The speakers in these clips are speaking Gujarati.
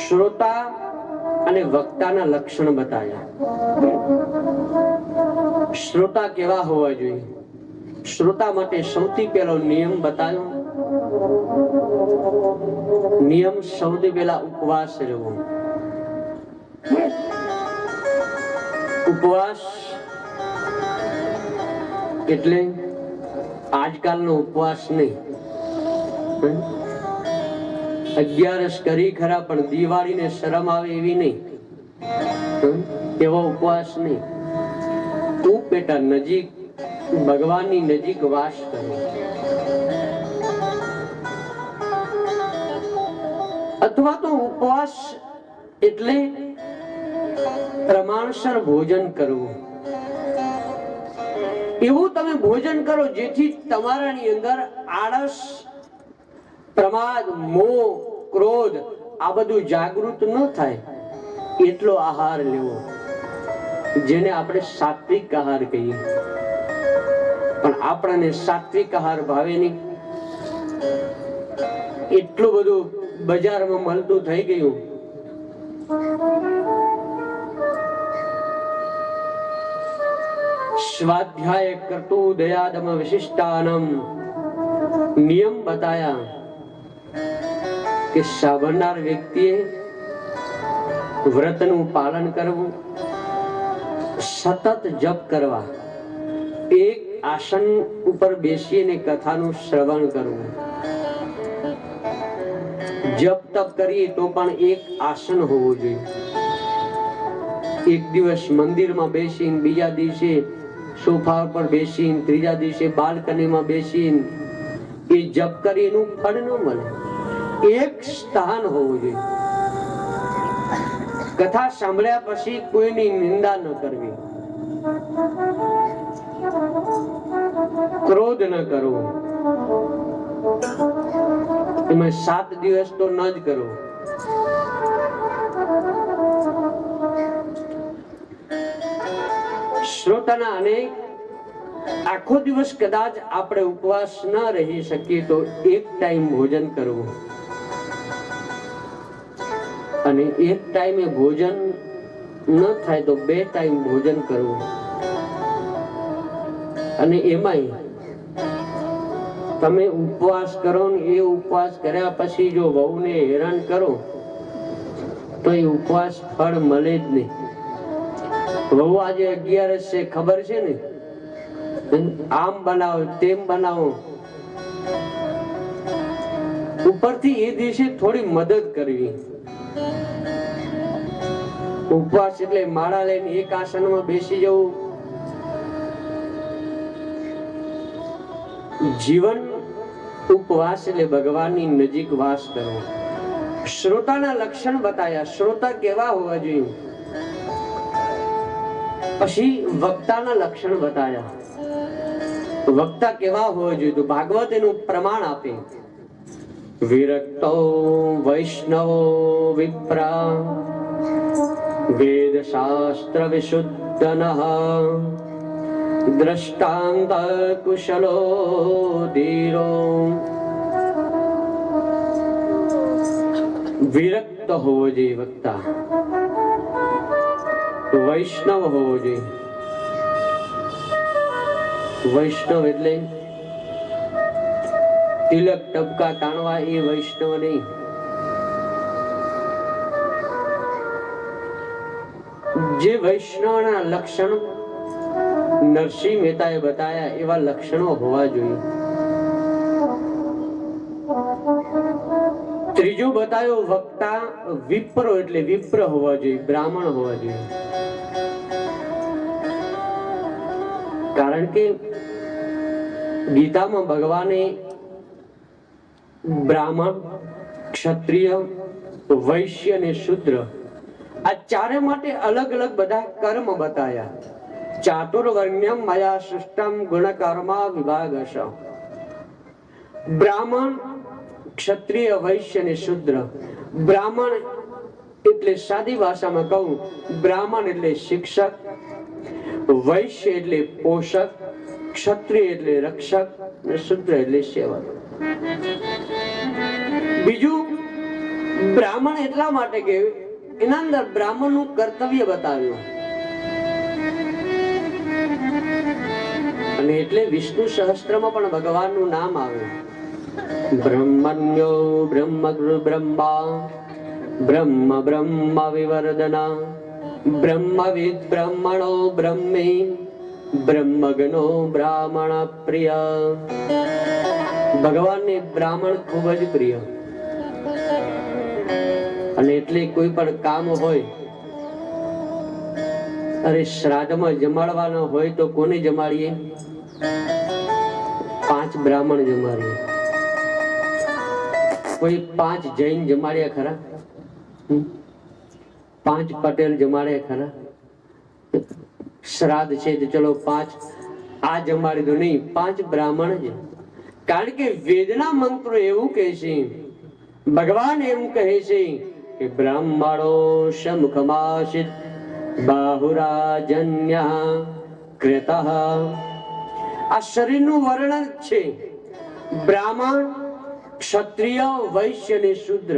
શ્રોતા અને વક્તાના લક્ષણ બતાવ્યા. શ્રોતા કેવા હોવા જોઈએ? શ્રોતા માટે સૌથી પહેલો નિયમ બતાવ્યો. નિયમ સૌથી પહેલા ઉપવાસ રહેવો. ઉપવાસ એટલે આજકાલનો ઉપવાસ નહીં. 11 કરી ખરા, પણ દિવાળીને શરમ આવે એવી નહીં, એવો ઉપવાસ નહીં. તું બેટા નજીક ભગવાનની નજીક વાસ કરો. અથવા તો ઉપવાસ એટલે પ્રમાણસર ભોજન કરવું. એવું તમે ભોજન કરો જેથી તમારાની અંદર આળસ, પ્રમાદ, મોહ, ક્રોધ આ બધું જાગૃત ન થાય. એટલો આહાર લેવો, જેને આપણે સાત્વિક આહાર કહીએ. પણ આપણને સાત્વિક આહાર ભાવે નહીં. એટલું બધું બજારમાં મળતું થઈ ગયું. સ્વાધ્યાય કરતો દયાદમ વિશિષ્ટાનમ નિયમ બતાયા કે સાંભળનાર વ્યક્તિએ વ્રતનું પાલન કરવું, સતત જપ કરવા, એક આસન ઉપર બેસીને કથાનું શ્રવણ કરવું. જપ તપ કરીએ તો પણ એક આસન હોવું જોઈએ. એક દિવસ મંદિરમાં બેસીને, બીજા દિવસે સોફા પર બેસીને, ત્રીજા દિવસે બાલ્કનીમાં બેસીને એ જપ કરી એનું ફળ ન મળે. એક સ્થાન હોવું જોઈએ. કથા સાંભળ્યા પછી કોઈની નિંદા ન કરવી, ક્રોધ ન કરવો. એમાં 7 દિવસ તો ન જ કરો. શ્રોતાના અનેક આખો દિવસ કદાચ આપણે ઉપવાસ ન રહી શકીએ તો એક ટાઈમ ભોજન કરવું. અને એક ટાઈમે ભોજન ન થાય તો 2 ટાઈમ ભોજન કરવું. અને એમાંય તમે ઉપવાસ કરો ને એ ઉપવાસ કર્યા પછી જો વહુને હેરાન કરો તો એ ઉપવાસ ફળ મળે જ નહીં. વહુ આજે 11 છે ખબર છે ને, આમ બનાવો તેમ બનાવો, ઉપરથી એ દિવસે થોડી મદદ કરવી. ઉપવાસ એટલે માળા લઈને એક આસનમાં બેસી જવું. જીવન ઉપવાસ એટલે ભગવાનની નજીક વાસ કરવો. શ્રોતાના લક્ષણ બતાયા, શ્રોતા કેવા હોવા જોઈએ. પછી વક્તાના લક્ષણ બતાયા, વક્તા કેવા હોવા જોઈએ. તો ભાગવત એનું પ્રમાણ આપે. વિરક્તો વૈષ્ણવો વિપ્રા વેદ શાસ્ત્ર વિશુદ્ધનઃ દ્રષ્ટાંત કુશલો ધીરો. વિરક્ત હોવો જોઈએ વક્તા, વૈષ્ણવ હોવો જોઈએ. વૈષ્ણવ એટલે તિલક ટપકા તાણવા એ વૈષ્ણવ નહીં. જે વૈષ્ણવના લક્ષણ નરસિંહ મહેતાએ બતાયા એવા લક્ષણો હોવા જોઈએ. ત્રીજું બતાવ્યો વક્તા વિપ્રો એટલે વિપ્ર હોવા જોઈએ, બ્રાહ્મણ હોવા જોઈએ. કારણ કે ગીતામાં ભગવાને બ્રાહ્મણ, ક્ષત્રિય, વૈશ્ય અને શૂદ્ર આ ચારે માટે અલગ અલગ બધા કર્મ બતાયા. ચાતુર્વર્ણ્યમ મયા સૃષ્ટમ ગુણકર્મા વિભાગશ. બ્રાહ્મણ, ક્ષત્રિય, વૈશ્ય અને શૂદ્ર. બ્રાહ્મણ એટલે સાદી ભાષામાં કહું, બ્રાહ્મણ એટલે શિક્ષક, વૈશ્ય એટલે પોષક, ક્ષત્રિય એટલે રક્ષક અને શૂદ્ર એટલે સેવક. બીજું બ્રાહ્મણ એટલા માટે કે એના અંદર બ્રાહ્મણનું કર્તવ્ય બતાવ્યું, અને એટલે વિષ્ણુ સહસ્ત્રમાં પણ ભગવાનનું નામ આવ્યું. બ્રહ્મણ્યો બ્રહ્મગુરુ બ્રહ્મા બ્રહ્મ બ્રહ્મ વિવર્ધના બ્રહ્મવિદ બ્રહ્મણો બ્રહ્મી બ્રહ્મજ્ઞો બ્રાહ્મણ પ્રિય. ભગવાનને બ્રાહ્મણ ખૂબ જ પ્રિય, અને એટલે કોઈ પણ કામ હોય, અરે શ્રાદ્ધમાં જમાડવાનો હોય તો કોને જમાડીએ? 5 બ્રાહ્મણ જમાડીએ. કોઈ 5 જૈન જમાડ્યા ખરા? 5 પટેલ જમાડ્યા ખરા? શ્રાદ્ધ છે તો ચલો 5 આ જમાડી દો, નહીં, 5 બ્રાહ્મણ જ. કારણ કે વેદના મંત્રો એવું કહે છે, ભગવાન એવું કહે છે કે બ્રાહ્મણો સમુખમાસિત બાહુરાજન્ય કૃતઃ. આ શરીરનું વર્ણન છે. બ્રાહ્મણ, ક્ષત્રિય, વૈશ્ય અને શૂદ્ર.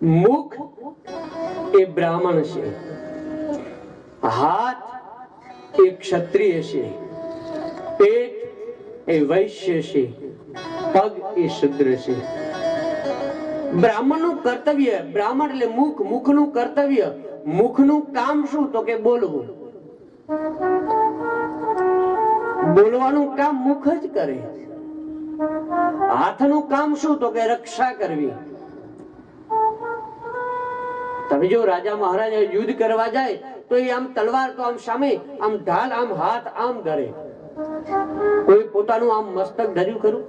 મુખ એ બ્રાહ્મણ છે, હાથ એ ક્ષત્રિય છે, પેટ એ વૈશ્ય છે, પગ એ શૂદ્ર છે. બ્રાહ્મણનું કર્તવ્ય, બ્રાહ્મણ એટલે મુખ, મુખનું કર્તવ્ય, મુખનું કામ શું? તો કે બોલવું. બોલવાનું કામ મુખ જ કરે. હાથનું કામ શું? તો કે રક્ષા કરવી. તમે જો રાજા મહારાજા યુદ્ધ કરવા જાય તો એ આમ તલવાર તો આમ સામે, આમ ઢાલ, આમ હાથ આમ ધરે. કોઈ પોતાનું આમ મસ્તક ધર્યું ખરું?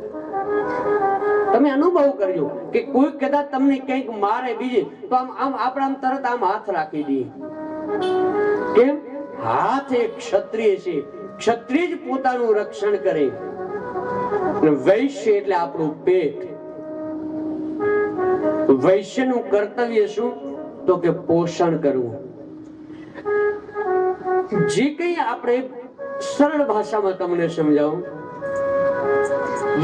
તમે અનુભવ કરજો કે કોઈ કદાચ તમને કંઈક મારે બીજે તો આમ આમ આપણે આમ તરત આમ હાથ રાખી દઈએ. કેમ? હાથ એ ક્ષત્રિય છે, ક્ષત્રિય જ પોતાનું રક્ષણ કરે. વૈશ્ય એટલે આપણું પેટ. વૈશ્યનું કર્તવ્ય શું? તો કે પોષણ કરવું. જે કંઈ આપણે સરળ ભાષામાં તમને સમજાવું,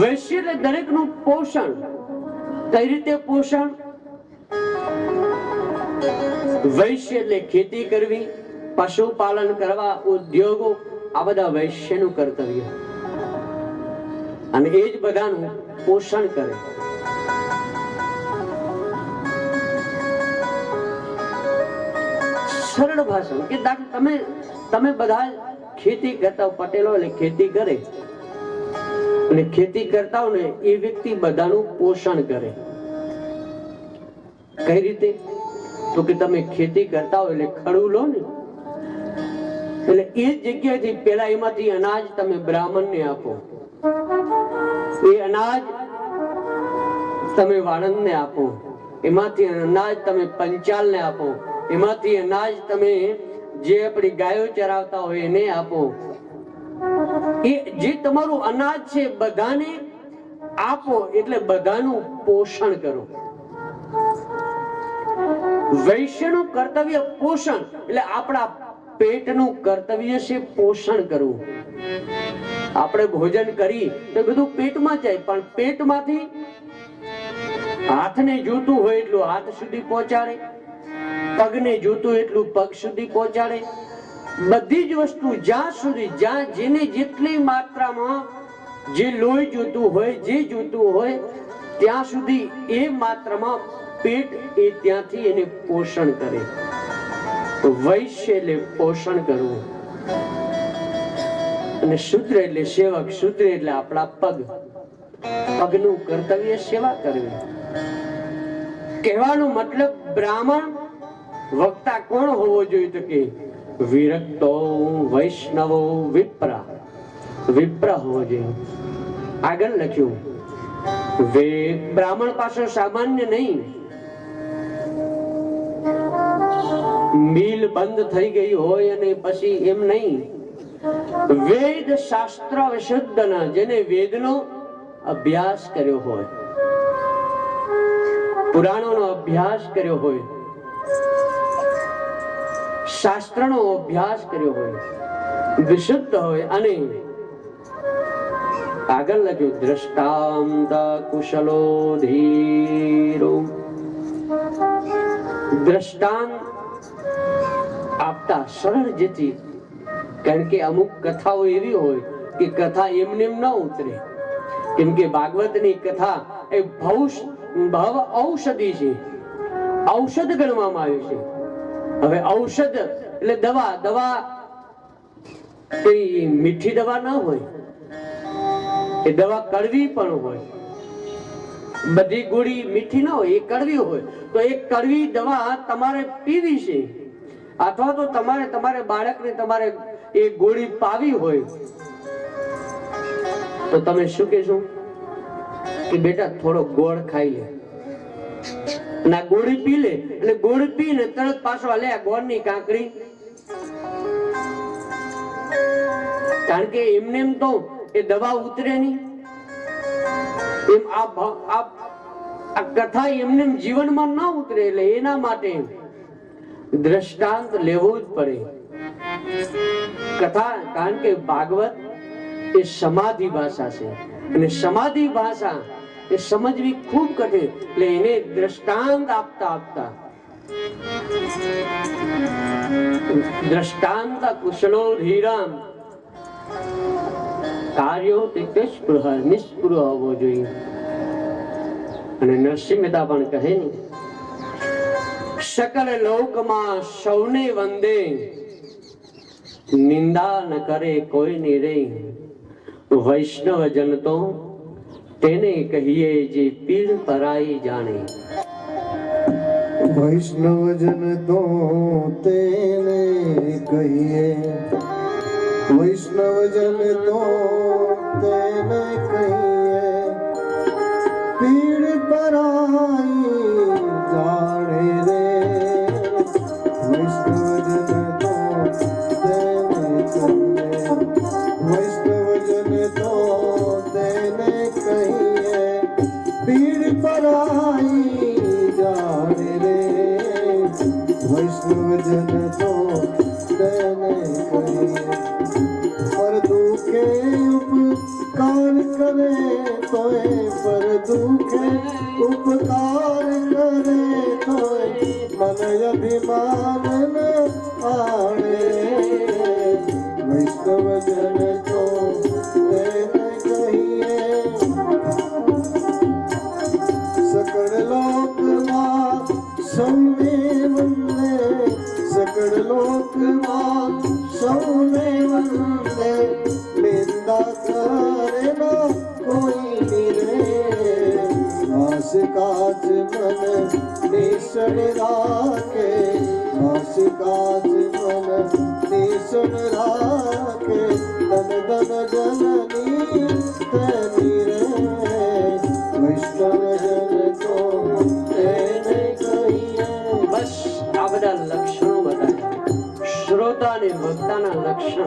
વૈશ્ય એટલે દરેકનું પોષણ. કઈ રીતે પોષણ? વૈશ્ય એટલે ખેતી કરવી, પશુપાલન કરવા, ઉદ્યોગો, આ બધા વૈશ્યનું કર્તવ્ય. અને એ જ બધાનું પોષણ કરે. સરળ ભાષા કે તમે બધા ખેતી કરતા હો, પટેલો એટલે ખેતી કરે, અને ખેતી કરતા હો ને એ વ્યક્તિ બધાનું પોષણ કરે. કઈ રીતે? તો કે તમે ખેતી કરતા હો એટલે ખડું લો ને, એટલે એ જગ્યાએથી પેલા એમાંથી અનાજ તમે બ્રાહ્મણને આપો, એ અનાજ તમે વાણંદને આપો, એમાંથી અનાજ તમે પંચાલને આપો, એમાંથી અનાજ તમે જે આપણી ગાયો ચરાવતા હોય એને આપો. એ જે તમારું અનાજ છે બધાને આપો, એટલે બધાનું પોષણ કરો. વૈશ્યનું કર્તવ્ય પોષણ, એટલે આપણા પેટનું કર્તવ્ય છે પોષણ કરવું. આપણે ભોજન કરી તો બધું પેટમાં જાય, પણ પેટમાંથી હાથને જોતું હોય એટલું હાથ સુધી પહોંચાડે, પગને જોતું એટલું પગ સુધી પહોંચાડે. બધી જ વસ્તુ જ્યાં સુધી, જ્યાં જેને જેટલી માત્રામાં જે લોહી જોતું હોય, જે જોતું હોય ત્યાં સુધી એ માત્રામાં પેટ એ ત્યાંથી એને પોષણ કરે. તો વૈશ્ય એટલે પોષણ કરવું, અને શૂદ્ર એટલે સેવક. શૂદ્ર એટલે આપણા પગ, પગનું કર્તવ્ય સેવા કરવી. કહેવાનો મતલબ બ્રાહ્મણ વક્તા કોણ હોવો જોઈએ? તો કે વિરક્તો વૈષ્ણવો વિપ્રા, વિપ્ર હોવો જોઈએ. આગળ લખ્યું, બ્રાહ્મણ પાસે સામાન્ય નહીં, મિલ બંધ થઈ ગઈ હોય અને પછી એમ નહીં, વેદ શાસ્ત્ર વિશુદ્ધના, જેને વેદનો અભ્યાસ કર્યો હોય, પુરાણોનો અભ્યાસ કર્યો હોય, શાસ્ત્રનો અભ્યાસ કર્યો હોય, વિશુદ્ધ હોય, અને આગળ લખ્યું દ્રષ્ટાંત કુશલો ધીરો. દ્રષ્ટાંત આપતા સરળ જેથી, કારણ કે અમુક કથાઓ એવી હોય કે કથા એમને ન ઉતરે. કેમ કે ભાગવતની કથા એ ભવ ઔષધિ છે, ઔષધ ગણવામાં આવ્યું છે. હવે ઔષધ એટલે દવા. દવા એ મીઠી દવા ના હોય, એ દવા કડવી પણ હોય. બધી ગોળી મીઠી ના હોય, એ કડવી હોય. તો એ કડવી દવા તમારે પીવી છે, અથવા તો તમારે બાળકને તમારે એ ગોળી પાવી હોય, તો તમે શું કહેશો કે બેટા થોડો ગોળ ખાઈ લે, અને આ ગોળી પી લે. અને ગોળી પીને તરત પાછો લે આ ગોળની કાંકરી. કારણ કે એમને એમ તો એ દવા ઉતરે નહીં. એમ આ કથા એમને જીવનમાં ના ઉતરે. એટલે એના માટે દ્રષ્ટાંત લેવો જ પડે કથા. કારણ કે ભાગવત એ સમાધિ ભાષા છે, અને સમાધિ ભાષા એ સમજવી ખૂબ કઠિન. એટલે એને દ્રષ્ટાંત આપતા દ્રષ્ટાંત કુશલો ધીરામ કાર્યો નિષ્પૃહ હોવો જોઈએ. અને નરસિંહ મહેતા પણ કહે ને, સકલ લોકમાં સૌને વંદે, નિંદા ન કરે કોઈની રે. વૈષ્ણવ જન તો તેને કહીએ જે પીર પરાઈ જાણે. વૈષ્ણવ જન તો તેને કહીએ, વૈષ્ણવ જન તો તેને કહીએ, પીડ પરાઈ જાણે રે. વૈષ્ણવ જન તો તેને કહીએ, વૈષ્ણવ જન તો તેને કહીએ, પીડ પરાઈ જાણે રે. વૈષ્ણવ જન તો તેને કહીએ, પર દુખે ઉપકાર કરે તોય, પર દુખે ઉપકાર કરે તોય, મન અભિમાન ન આણે. વૈષ્ણવ જન તો તેને કહીએ, સકળ લોકમાં સૌને વંદે, સકળ લોકમાં સૌને વંદે, નિંદા કરે ના કોઈ રે. વાસ કાચ મન નિસણ રાખે, વાસ કાચ મન નિસણ રાખે, ધન ધન જનની તેની રે. વૈષ્ણવ જન તો તેને કહીએ. બસ આ બધા લક્ષણો બતાવ્યા, શ્રોતા અને વક્તાના લક્ષણો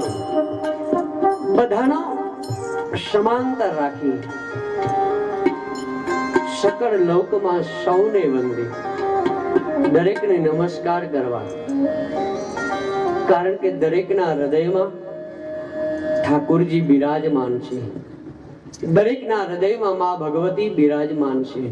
બધાનો સમાંતર રાખી. સકળ લોકમાં સૌને વંદે, દરેકને નમસ્કાર કરવા. કારણ કે દરેકના હૃદયમાં ઠાકોરજી બિરાજમાન છે, દરેકના હૃદયમાં મા ભગવતી બિરાજમાન છે.